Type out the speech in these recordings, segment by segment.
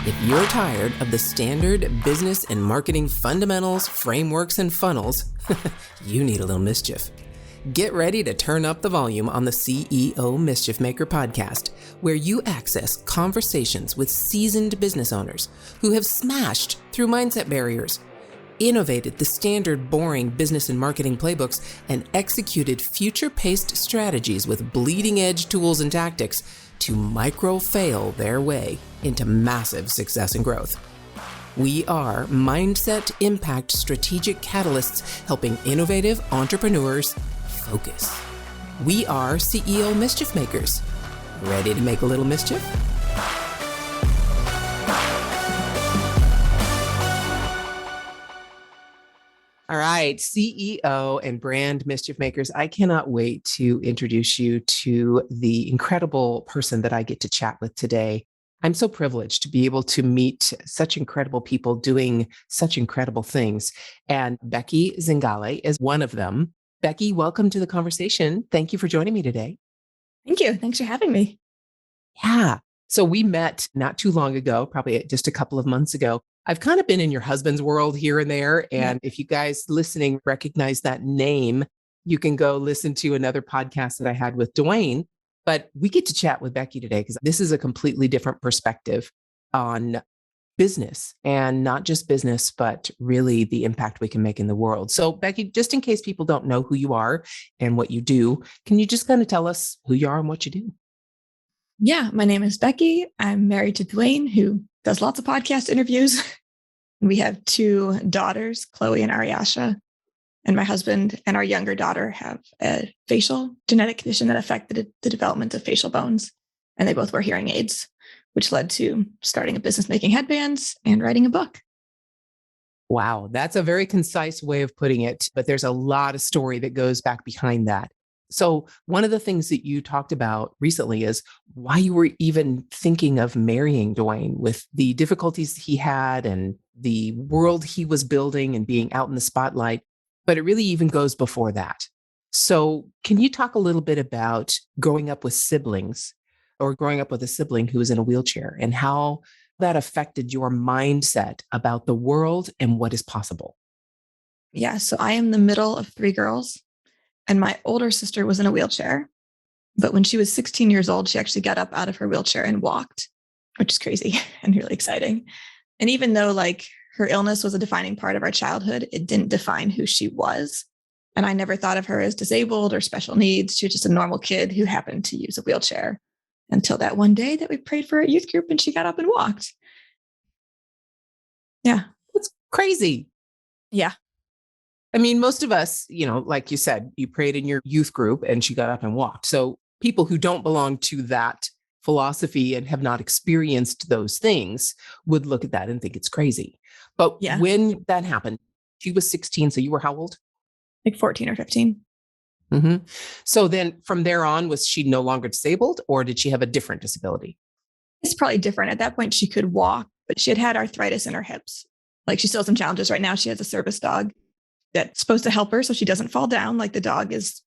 If you're tired of the standard business and marketing fundamentals, frameworks, and funnels, you need a little mischief. Get ready to turn up the volume on the CEO Mischief Maker podcast, where you access conversations with seasoned business owners who have smashed through mindset barriers, innovated the standard boring business and marketing playbooks, and executed future-paced strategies with bleeding-edge tools and tactics to micro-fail their way into massive success and growth. We are Mindset Impact Strategic Catalysts helping innovative entrepreneurs focus. We are CEO Mischief Makers. Ready to make a little mischief? All right, CEO and brand mischief makers, I cannot wait to introduce you to the incredible person that I get to chat with today. I'm so privileged to be able to meet such incredible people doing such incredible things. And Becky Zingale is one of them. Becky, welcome to the conversation. Thank you for joining me today. Thank you. Thanks for having me. Yeah. So we met not too long ago, probably just a couple of months ago. I've kind of been in your husband's world here and there. And if you guys listening recognize that name, you can go listen to another podcast that I had with Dwayne. But we get to chat with Becky today because this is a completely different perspective on business, and not just business, but really the impact we can make in the world. So Becky, just in case people don't know who you are and what you do, can you just kind of tell us who you are and what you do? Yeah, my name is Becky. I'm married to Dwayne, who does lots of podcast interviews. We have two daughters, Chloe and Ariasha. And my husband and our younger daughter have a facial genetic condition that affected the development of facial bones. And they both wear hearing aids, which led to starting a business making headbands and writing a book. Wow, that's a very concise way of putting it, but there's a lot of story that goes back behind that. So one of the things that you talked about recently is why you were even thinking of marrying Dwayne with the difficulties he had and the world he was building and being out in the spotlight. But it really even goes before that. So can you talk a little bit about growing up with siblings or growing up with a sibling who was in a wheelchair and how that affected your mindset about the world and what is possible? Yeah, so I am the middle of three girls. And my older sister was in a wheelchair. But when she was 16 years old, she actually got up out of her wheelchair and walked, which is crazy and really exciting. And even though her illness was a defining part of our childhood, it didn't define who she was. And I never thought of her as disabled or special needs. She was just a normal kid who happened to use a wheelchair until that one day that we prayed for a youth group and she got up and walked. Yeah. It's crazy. Yeah. I mean, most of us, like you said, you prayed in your youth group and she got up and walked. So people who don't belong to that philosophy and have not experienced those things would look at that and think it's crazy. But when that happened, she was 16. So you were how old? 14 or 15. Mm-hmm. So then from there on, was she no longer disabled or did she have a different disability? It's probably different. At that point, she could walk, but she had arthritis in her hips. She still has some challenges right now. She has a service dog that's supposed to help her so she doesn't fall down. The dog is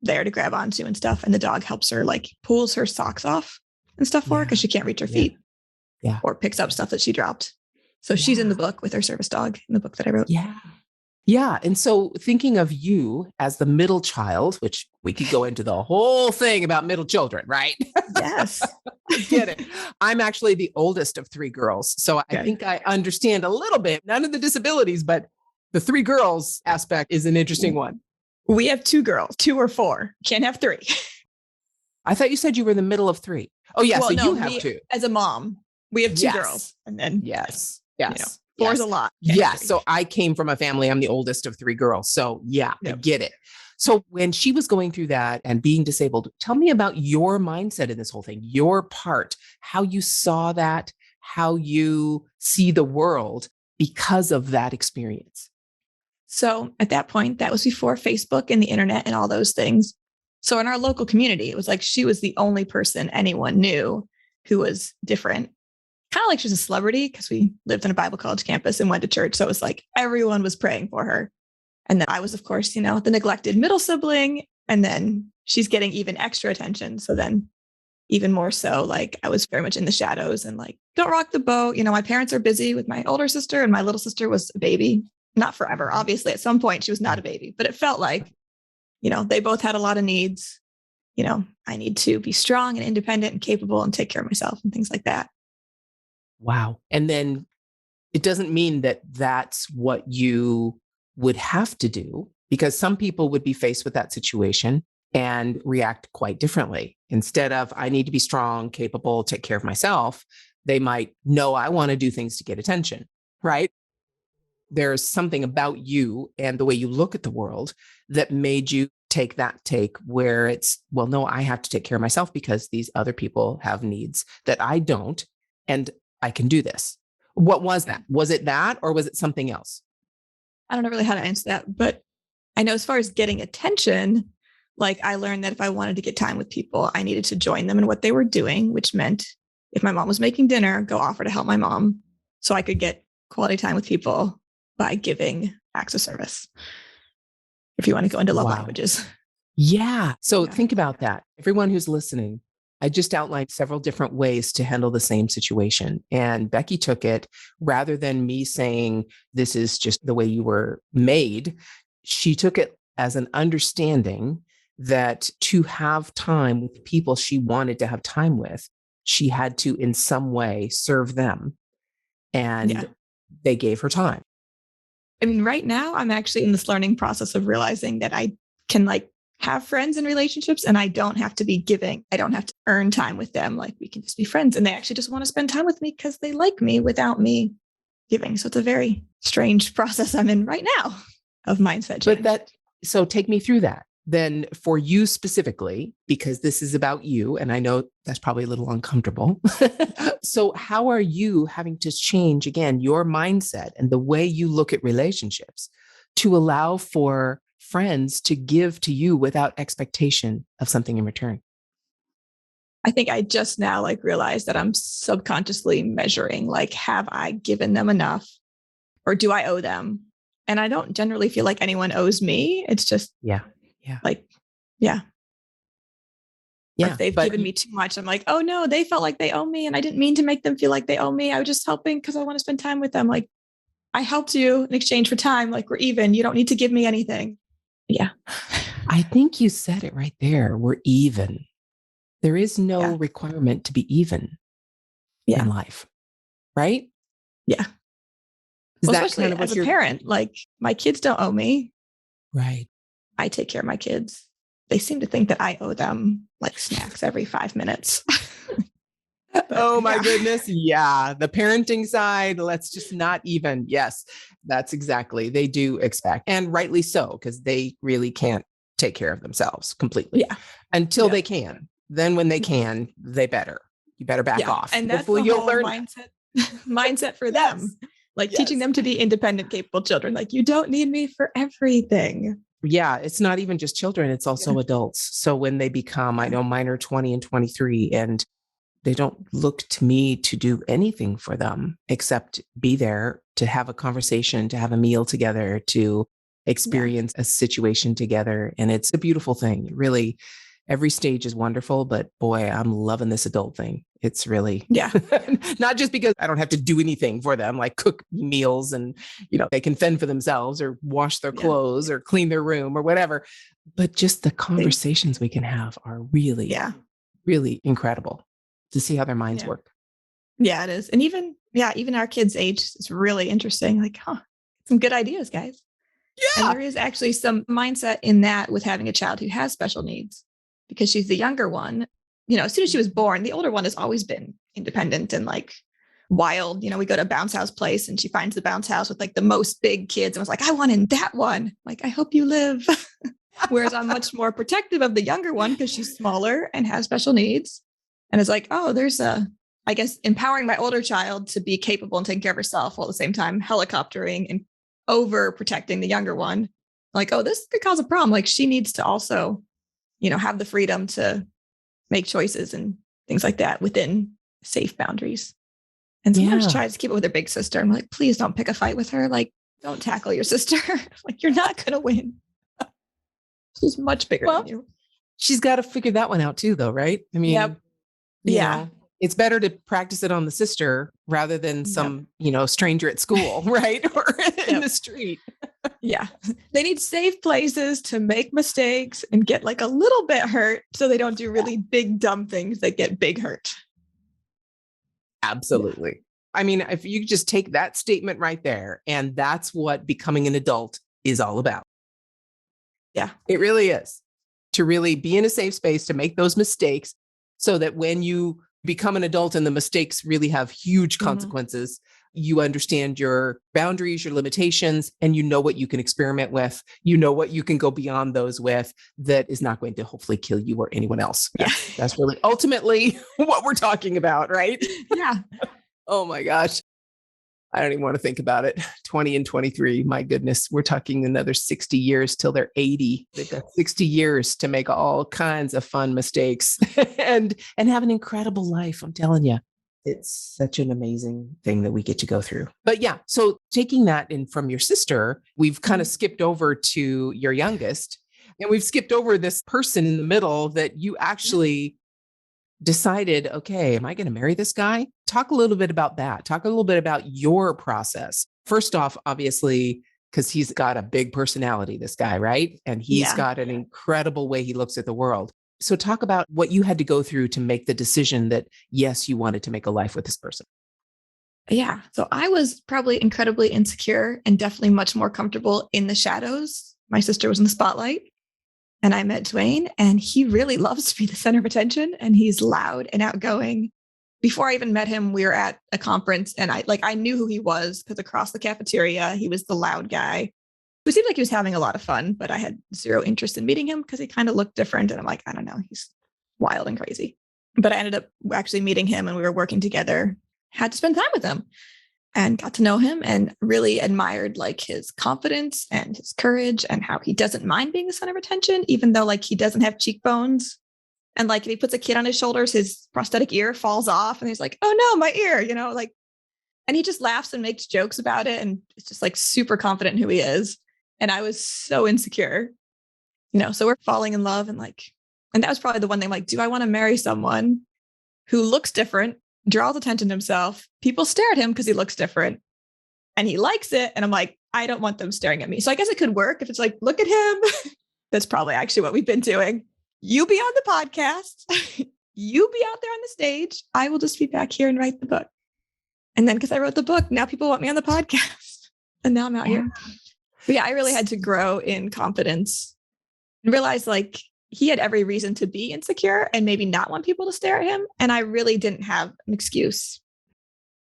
there to grab onto and stuff. And the dog helps her, pulls her socks off and stuff for her because she can't reach her feet. Yeah. Or picks up stuff that she dropped. So she's in the book with her service dog in the book that I wrote. Yeah. Yeah. And so thinking of you as the middle child, which we could go into the whole thing about middle children, right? Yes. I get it. I'm actually the oldest of three girls. So I think I understand a little bit, none of the disabilities, but the three girls aspect is an interesting one. We have two girls, 2 or 4. Can't have 3. I thought you said you were in the middle of 3. Oh, yeah. Well, so you have 2. As a mom, we have 2 girls. And then, yes. 4 is a lot. Yes. So I came from a family. I'm the oldest of 3 girls. So I get it. So when she was going through that and being disabled, tell me about your mindset in this whole thing, your part, how you saw that, how you see the world because of that experience. So at that point, that was before Facebook and the internet and all those things. So in our local community, it was she was the only person anyone knew who was different. Kind of she was a celebrity because we lived in a Bible college campus and went to church. So it was everyone was praying for her. And then I was, of course, the neglected middle sibling. And then she's getting even extra attention. So then even more so, like I was very much in the shadows and like, don't rock the boat. My parents are busy with my older sister, and my little sister was a baby. Not forever. Obviously, at some point she was not a baby, but it felt like, they both had a lot of needs. I need to be strong and independent and capable and take care of myself and things like that. Wow. And then it doesn't mean that that's what you would have to do, because some people would be faced with that situation and react quite differently. Instead of, I need to be strong, capable, take care of myself, they might know, I want to do things to get attention, right? There's something about you and the way you look at the world that made you take that take where it's, well, no, I have to take care of myself because these other people have needs that I don't, and I can do this. What was that? Was it that, or was it something else? I don't know really how to answer that, but I know as far as getting attention, like I learned that if I wanted to get time with people, I needed to join them in what they were doing, which meant if my mom was making dinner, go offer to help my mom so I could get quality time with people by giving acts of service. If you want to go into love languages. Yeah. So think about that. Everyone who's listening, I just outlined several different ways to handle the same situation. And Becky took it, rather than me saying, this is just the way you were made, she took it as an understanding that to have time with people she wanted to have time with, she had to in some way serve them. And they gave her time. I mean, right now I'm actually in this learning process of realizing that I can like have friends and relationships and I don't have to be giving. I don't have to earn time with them. Like we can just be friends and they actually just want to spend time with me because they like me without me giving. So it's a very strange process I'm in right now of mindset change. So take me through that. Then for you specifically, because this is about you, and I know that's probably a little uncomfortable. So how are you having to change, again, your mindset and the way you look at relationships to allow for friends to give to you without expectation of something in return? I think I just now like realized that I'm subconsciously measuring, like, have I given them enough or do I owe them? And I don't generally feel like anyone owes me. It's just if they've given me too much, I'm like, oh no, they felt like they owe me. And I didn't mean to make them feel like they owe me. I was just helping because I want to spend time with them. Like I helped you in exchange for time. Like we're even, you don't need to give me anything. Yeah. I think you said it right there. We're even. There is no requirement to be even in life. Right? Yeah. Well, especially as a parent, like my kids don't owe me. Right. I take care of my kids. They seem to think that I owe them like snacks every 5 minutes. Oh my goodness. Yeah. The parenting side, let's just not even. Yes, that's exactly. They do expect, and rightly so, because they really can't take care of themselves completely until they can. Then when they can, you better back off. And that's the whole mindset for them. Like teaching them to be independent, capable children. Like you don't need me for everything. Yeah, it's not even just children, it's also adults. So when they become, I know mine are 20 and 23, and they don't look to me to do anything for them except be there to have a conversation, to have a meal together, to experience a situation together. And it's a beautiful thing. Really, every stage is wonderful, but boy, I'm loving this adult thing. It's really, not just because I don't have to do anything for them, like cook meals and, they can fend for themselves or wash their clothes or clean their room or whatever, but just the conversations we can have are really, really incredible to see how their minds work. Yeah, it is. And even our kids' age is really interesting. Like, some good ideas, guys. Yeah. And there is actually some mindset in that with having a child who has special needs because she's the younger one. As soon as she was born, the older one has always been independent and like wild. We go to a bounce house place and she finds the bounce house with like the most big kids and was like, I want in that one. Like, I hope you live. Whereas I'm much more protective of the younger one because she's smaller and has special needs. And it's like, oh, there's I guess, empowering my older child to be capable and taking care of herself while at the same time helicoptering and over protecting the younger one. Like, oh, this could cause a problem. Like she needs to also, have the freedom to make choices and things like that within safe boundaries. And sometimes she tries to keep it with her big sister. I'm like, please don't pick a fight with her. Like, don't tackle your sister. Like, you're not going to win. She's much bigger than you. She's got to figure that one out too, though, right? I mean, You Yeah. know, it's better to practice it on the sister rather than Yep. some, stranger at school, right? Or in Yep. the street. Yeah. They need safe places to make mistakes and get like a little bit hurt so they don't do really big, dumb things that get big hurt. Yeah. Absolutely. I mean, if you just take that statement right there, and that's what becoming an adult is all about. Yeah. It really is. To really be in a safe space to make those mistakes so that when you become an adult and the mistakes really have huge consequences, you understand your boundaries, your limitations, and you know what you can experiment with. You know what you can go beyond those with that is not going to hopefully kill you or anyone else. Yeah. That's really ultimately what we're talking about, right? Yeah. Oh my gosh. I don't even want to think about it. 20 and 23. My goodness, we're talking another 60 years till they're 80. They've got 60 years to make all kinds of fun mistakes and have an incredible life. I'm telling you, it's such an amazing thing that we get to go through. But yeah, so taking that in from your sister, we've kind of skipped over to your youngest, and we've skipped over this person in the middle that you actually decided, okay, am I going to marry this guy? Talk a little bit about that. Talk a little bit about your process. First off, obviously, because he's got a big personality, this guy, right? And he's Yeah. got an incredible way he looks at the world. So talk about what you had to go through to make the decision that, yes, you wanted to make a life with this person. Yeah. So I was probably incredibly insecure and definitely much more comfortable in the shadows. My sister was in the spotlight. And I met Dwayne, and he really loves to be the center of attention, and he's loud and outgoing. Before I even met him, we were at a conference, and I knew who he was because across the cafeteria, he was the loud guy who seemed like he was having a lot of fun, but I had zero interest in meeting him because he kind of looked different. And I'm like, I don't know, he's wild and crazy. But I ended up actually meeting him, and we were working together, had to spend time with him and got to know him and really admired like his confidence and his courage and how he doesn't mind being the center of attention, even though like he doesn't have cheekbones. And like if he puts a kid on his shoulders, his prosthetic ear falls off and he's like, oh no, my ear, like, and he just laughs and makes jokes about it. And it's just like super confident in who he is. And I was so insecure, so we're falling in love and that was probably the one thing, like, do I want to marry someone who looks different, draws attention to himself? People stare at him because he looks different and he likes it. And I'm like, I don't want them staring at me. So I guess it could work if it's like, look at him. That's probably actually what we've been doing. You be on the podcast. You be out there on the stage. I will just be back here and write the book. And then because I wrote the book, now people want me on the podcast. And now I'm out here. But yeah, I really had to grow in confidence and realize like he had every reason to be insecure and maybe not want people to stare at him. And I really didn't have an excuse.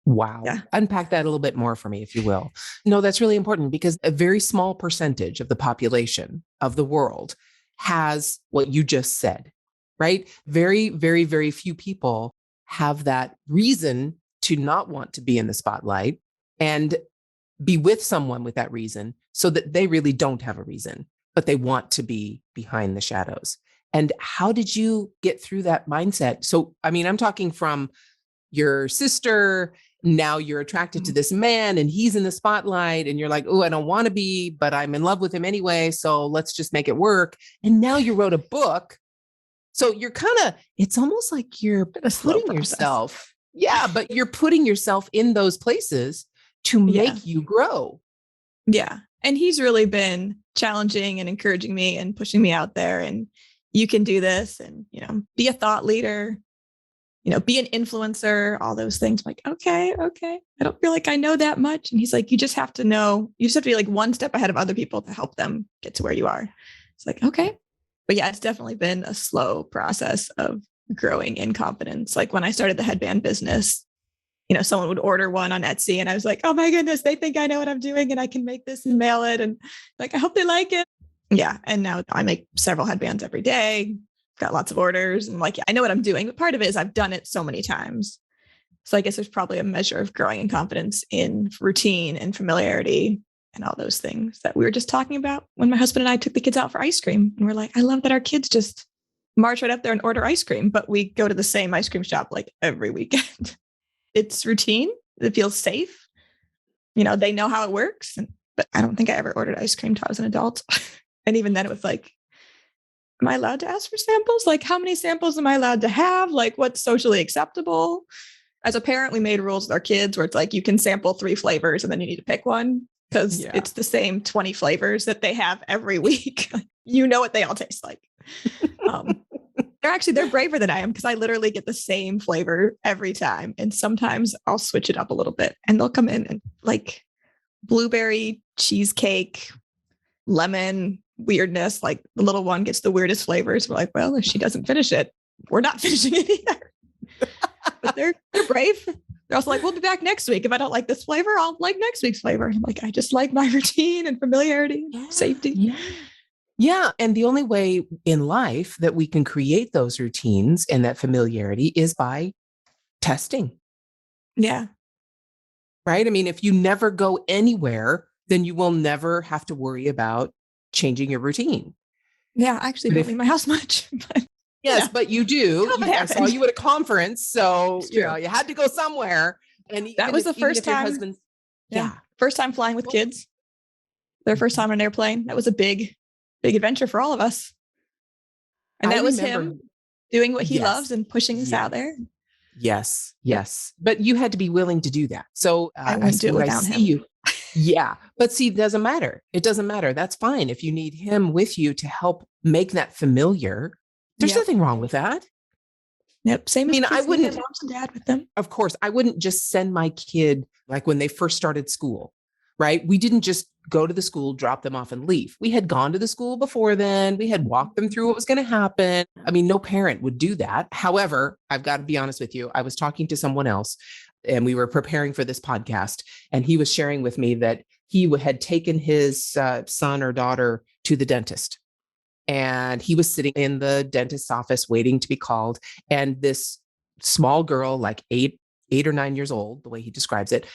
Wow. Yeah. Unpack that a little bit more for me, if you will. No, that's really important because a very small percentage of the population of the world has what you just said, right? Very, very, very few people have that reason to not want to be in the spotlight and be with someone with that reason so that they really don't have a reason, but they want to be behind the shadows. And how did you get through that mindset? So, I mean, I'm talking from your sister. Now you're attracted to this man and he's in the spotlight and you're like, oh, I don't want to be, but I'm in love with him anyway. So let's just make it work. And now you wrote a book. So you're it's almost like you're putting yourself, but you're putting yourself in those places to make you grow. Yeah. And he's really been challenging and encouraging me and pushing me out there. And you can do this and, be a thought leader, be an influencer, all those things. I'm like, okay. I don't feel like I know that much. And he's like, you just have to be like one step ahead of other people to help them get to where you are. It's like, okay. But yeah, it's definitely been a slow process of growing in confidence. Like when I started the headband business, someone would order one on Etsy and I was like, oh my goodness, they think I know what I'm doing and I can make this and mail it. And like, I hope they like it. Yeah. And now I make several headbands every day, got lots of orders and like, I know what I'm doing. But part of it is I've done it so many times. So I guess there's probably a measure of growing in confidence in routine and familiarity and all those things that we were just talking about when my husband and I took the kids out for ice cream. And we're like, I love that our kids just march right up there and order ice cream, but we go to the same ice cream shop like every weekend. It's routine. It feels safe. They know how it works. But I don't think I ever ordered ice cream till I was an adult. And even then it was like am I allowed to ask for samples? Like, how many samples am I allowed to have? Like, what's socially acceptable? As a parent, we made rules with our kids where it's like, you can sample 3 flavors and then you need to pick one because it's the same 20 flavors that they have every week. You know what they all taste like. They're braver than I am because I literally get the same flavor every time. And sometimes I'll switch it up a little bit and they'll come in and like blueberry cheesecake, lemon weirdness. Like the little one gets the weirdest flavors. We're like, well, if she doesn't finish it, we're not finishing it either. But they're brave. They're also like, we'll be back next week. If I don't like this flavor, I'll like next week's flavor. I'm like, I just like my routine and familiarity, safety. Yeah. Yeah. And the only way in life that we can create those routines and that familiarity is by testing. Yeah. Right. I mean, if you never go anywhere, then you will never have to worry about changing your routine. Yeah. I actually don't leave my house much. But yes, but you do. I saw you at a conference. So, you had to go somewhere. And that was the first time. First time flying with kids. Their first time on an airplane. That was a big adventure for all of us. And that was him doing what he loves and pushing us out there. Yes. Yes. But you had to be willing to do that. So I wouldn't do it without him. Yeah. But see, it doesn't matter. It doesn't matter. That's fine. If you need him with you to help make that familiar, there's nothing wrong with that. Yep. Same. I mean, I wouldn't, mom and dad with them. Of course, I wouldn't just send my kid like when they first started school, right? We didn't just go to the school, drop them off and leave. We had gone to the school before then. We had walked them through what was going to happen. I mean, no parent would do that. However, I've got to be honest with you. I was talking to someone else and we were preparing for this podcast. And he was sharing with me that he had taken his son or daughter to the dentist. And he was sitting in the dentist's office waiting to be called. And this small girl, like 8 or 9 years old, the way he describes it,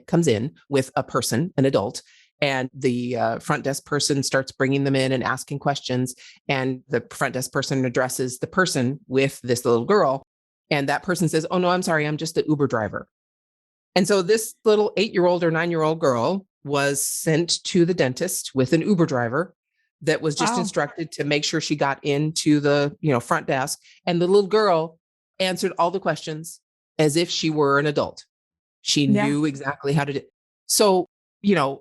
comes in with a person, an adult. And the front desk person starts bringing them in and asking questions. And the front desk person addresses the person with this little girl. And that person says, oh, no, I'm sorry. I'm just the Uber driver. And so this little 8-year-old or 9-year-old girl was sent to the dentist with an Uber driver that was just instructed to make sure she got into the front desk. And the little girl answered all the questions as if she were an adult. She knew exactly how to do it. So,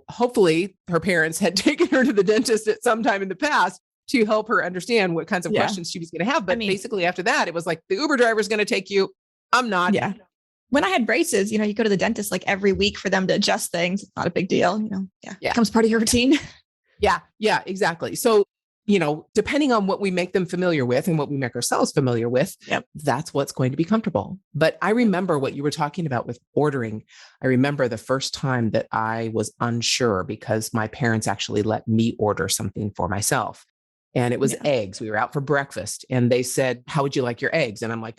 hopefully her parents had taken her to the dentist at some time in the past to help her understand what kinds of questions she was going to have. But basically after that, it was like, the Uber driver is going to take you. I'm not. Yeah. When I had braces, you go to the dentist like every week for them to adjust things. It's not a big deal, It becomes part of your routine. Yeah, exactly. So, depending on what we make them familiar with and what we make ourselves familiar with, that's what's going to be comfortable. But I remember what you were talking about with ordering. I remember the first time that I was unsure because my parents actually let me order something for myself. And it was eggs. We were out for breakfast and they said, how would you like your eggs? And I'm like,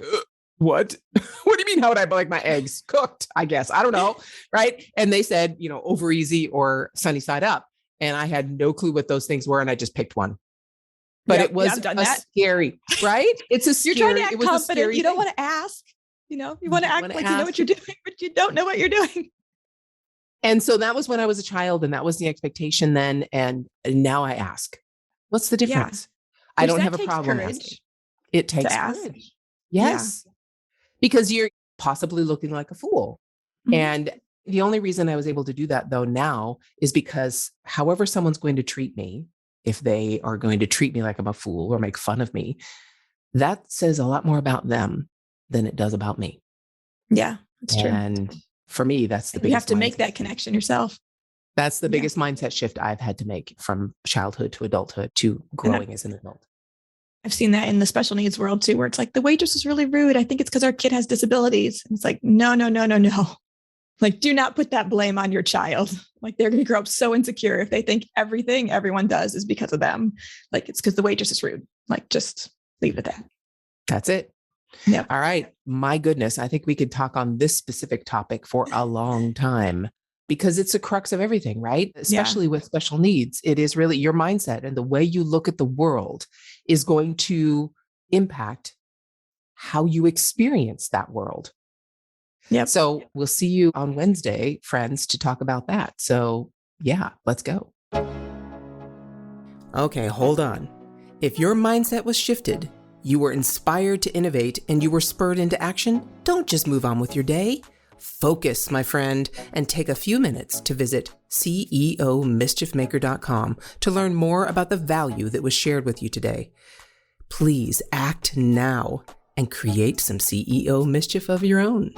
what? What do you mean? How would I like my eggs cooked? I guess. I don't know. Right. And they said, over easy or sunny side up. And I had no clue what those things were. And I just picked one. But it was scary, right? It's a scary. You're trying to act confident. You don't want to ask. You want to act like you know what you're doing, but you don't know what you're doing. And so that was when I was a child, and that was the expectation then. And now I ask, what's the difference? I don't have a problem asking. It takes courage. Yes, because you're possibly looking like a fool, and the only reason I was able to do that though now is because however someone's going to treat me, if they are going to treat me like I'm a fool or make fun of me, that says a lot more about them than it does about me. Yeah, that's true. And for me, that's the biggest. You have to make that connection yourself. That's the biggest mindset shift I've had to make from childhood to adulthood to growing as an adult. I've seen that in the special needs world too, where it's like the waitress is really rude. I think it's because our kid has disabilities. And it's like, no. Like, do not put that blame on your child. Like, they're going to grow up so insecure if they think everything everyone does is because of them. Like, it's because the waitress is rude. Like, just leave it at that. That's it. Yeah. All right. My goodness. I think we could talk on this specific topic for a long time because it's a crux of everything, right? Especially with special needs. It is really your mindset and the way you look at the world is going to impact how you experience that world. Yeah. So we'll see you on Wednesday, friends, to talk about that. So let's go. Okay, hold on. If your mindset was shifted, you were inspired to innovate, and you were spurred into action, don't just move on with your day. Focus, my friend, and take a few minutes to visit CEOmischiefmaker.com to learn more about the value that was shared with you today. Please act now and create some CEO mischief of your own.